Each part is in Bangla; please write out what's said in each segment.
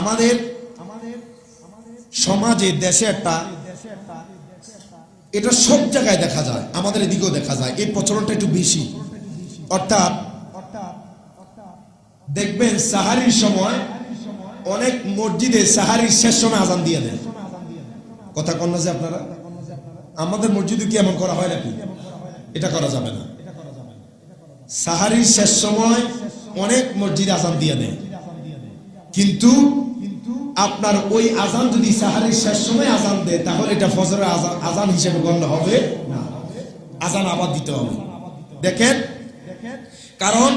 আমাদের সমাজে দেশে একটা এটা সব জায়গায় দেখা যায়, আমাদের এদিকেও দেখা যায়, এই প্রচলনটা একটু বেশি। অর্থাৎ দেখবেন সাহারির সময় অনেক মসজিদে সাহারির শেষ সময় আজান দিয়ে দেন। কথা কন না যে আপনারা? আমাদের মসজিদে কি এমন করা হয় নাকি? এটা করা যাবে না। সাহারির শেষ সময় অনেক মসজিদে আজান দিয়ে দেয়, কিন্তু আপনার ওই আজান যদি সাহারির শেষ সময় আজান দেয় তাহলে এটা ফজরের আজান হিসেবে গণ্য হবে না, আজান আবার দিতে হবে। দেখেন, কারণ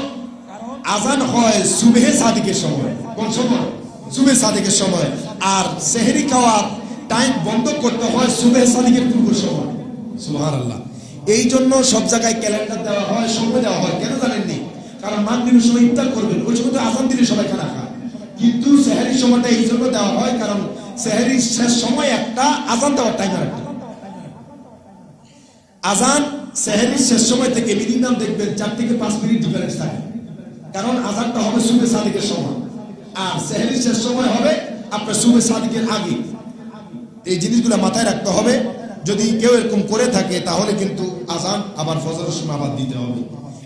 আজান হয় সুবহে সাদিকের সময়। কোন সময়? সুবহে সাদিকের সময়। আর সেহরি খাওয়ার টাইম বন্ধ করতে হয় সুবহে সাদিকের পূর্ব সময়। সুবহানাল্লাহ। এই জন্য সব জায়গায় ক্যালেন্ডার দেওয়া হয়, সময় দেওয়া হয়। কেন জানেননি? কারণ মাগরিবের সময় ইফতার করবেন, ওই সময় তো আজান দিলে সবাই খানা খায়। কিন্তু সেহরির সময়টা এই জন্য দেওয়া হয় কারণ সেহরির শেষ সময় একটা, আজান দেওয়ার টাইম আর একটা। আজান সেহরির শেষ সময় থেকে মিনিমাম দেখবেন 4 থেকে 5 মিনিট ডিফারেন্স থাকে, কারণ আজানটা হবে সুবহে সাদিকের সময় আর সেহরির শেষ সময় হবে আপনার সুবহে সাদিকের আগে। এই জিনিসগুলো মাথায় রাখতে হবে। যদি কেউ এরকম করে থাকে তাহলে কিন্তু আজান আবার ফজরের সময় আবার দিতে হবে,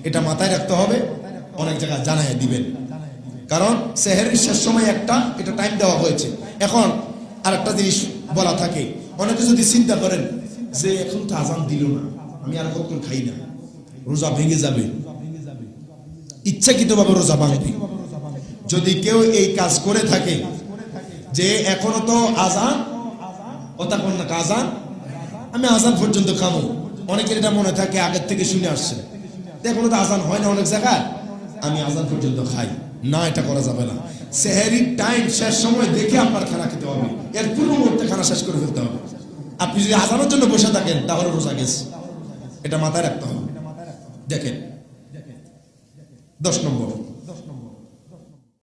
এটা মাথায় রাখতে হবে। অনেক জায়গায় জানায় দিবেন, কারণ সেহরির শেষ সময় একটা, এটা টাইম দেওয়া হয়েছে। এখন আর একটা জিনিস বলা থাকে, অনেকে যদি চিন্তা করেন যে এখন তো আজান দিল না, আমি আর কতক্ষণ খাই না, রোজা ভেঙে যাবে, ইচ্ছাকৃতভাবে রোজা ভাঙবে। যদি কেউ এই কাজ করে থাকে যে এখনো তো আজান, কথা কোন না, আজান আমি আজান পর্যন্ত খাবো, অনেকের এটা মনে থাকে আগের থেকে শুনে আসছে, এখনো তো আজান হয় না অনেক জায়গায়, আমি আজান পর্যন্ত খাই না, এটা করা যাবে না। সেহরির টাইম শেষ সময় দেখে আপনার খানা খেতে হবে, এর পূর্ব মুহূর্তে খানা শেষ করে ফেলতে হবে। আপনি যদি আজানের জন্য বসে থাকেন তাহলে রোজা গেছে, এটা মাথায় রাখতে হবে। দেখেন 10 নম্বর,